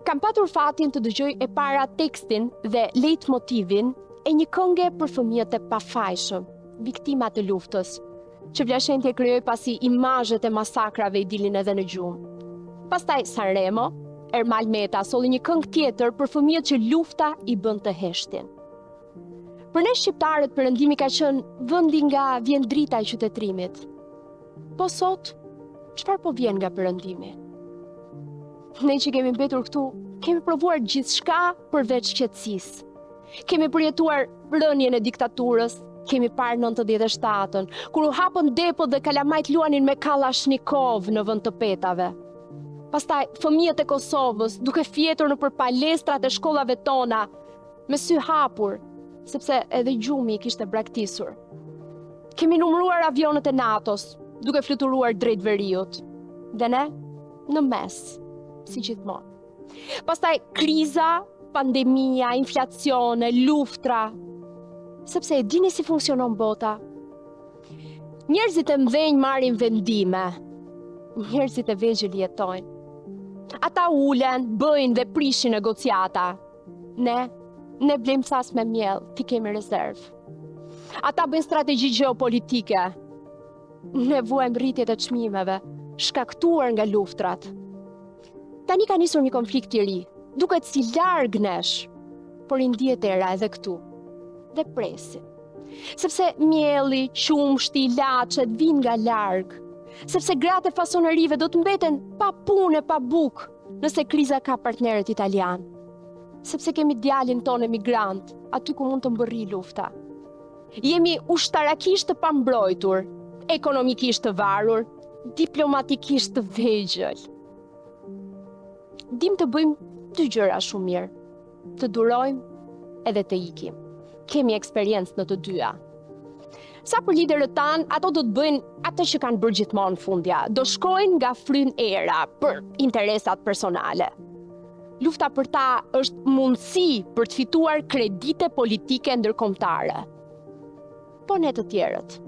Kam patur fatin të dëgjoj e para tekstin dhe leitmotivin e një këngë për fëmijët e pafajshëm, viktima të luftës, që Vlashendje krijoi pasi imazhet e masakrave i dilnin edhe në gjumë. Pastaj Sanremo, Ermal Meta solli një këngë tjetër për fëmijët që lufta i bën të heshtin. Për ne shqiptarët, Perëndimi ka qenë vendi nga vjen drita e qytetërimit. Po sot, çfarë po vjen nga Perëndimi? Ne që kemi mbetur këtu, kemi provuar gjithçka përveç qetësisë. Kemi përjetuar rënien e diktaturës, kemi parë 97-ën, kur u hapën depot dhe kalamajt luanin me Kalashnikov në vend të petave. Pastaj fëmijët e Kosovës, duke fjetur nëpër palestrat e shkollave tona, me sy hapur, sepse edhe gjumi i kishte braktisur. Kemi numëruar avionet e NATO-s, duke fluturuar drejt veriut. Dhe ne, në mes, si gjithmonë. Pastaj kriza, pandemia, inflacione, luftra, sepse e dini si funksionon bota. Njerëzit e mëdhenj marrin vendime, njerëzit e vegjël jetojnë. Ata ulen, bëjnë dhe prishin negociata. Ne blejmë thas me miell, ti kemi rezervë. Ata bëjnë strategji gjeopolitike. Ne vuajmë rritjet e çmimeve, shkaktuar nga luftrat. Tani ka nisur një konflikt i ri, duket si larg nesh, por i ndihet era edhe këtu. Dhe presim. Sepse mielli, qumshti, ilaçet vinë nga larg. Sepse gratë e fasonerive do të mbeten pa punë e pa bukë nëse kriza ka partnerët italian. Sepse kemi djalin tonë emigrant, aty ku mund të mbërri lufta. Jemi ushtarakisht të pambrojtur, ekonomikisht të varur, diplomatikisht të vegjël. Dim të bëjmë dy gjëra shumë mirë, të durojmë edhe të ikim. Kemi eksperiencë në të dyja. Sa për liderët tanë, ato do të bëjnë atë që kanë bërë gjithmonë fundja. Do shkojnë nga fryn era për interesat personale. Lufta për ta është mundësi për të fituar kredite politike ndërkombëtare. Po ne të tjerët,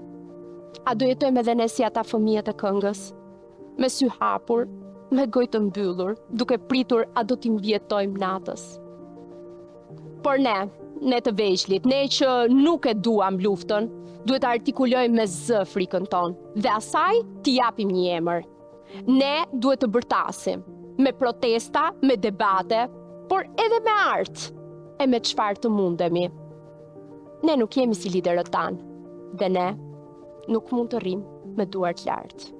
a do jetojmë edhe ne si ata fëmijët e këngës? Me sy hapur, me gojë të mbyllur, duke pritur a do t'i mbjetojmë natës. Por ne të vegjlit, ne që nuk e duam luftën, duhet të artikulojmë me zë frikën tonë dhe asaj t'i japim një emër. Ne duhet të bërtasim, me protesta, me debate, por edhe me art, e me çfarë të mundemi. Ne nuk jemi si liderët tanë, dhe ne nuk mund të rrim me duart lartë.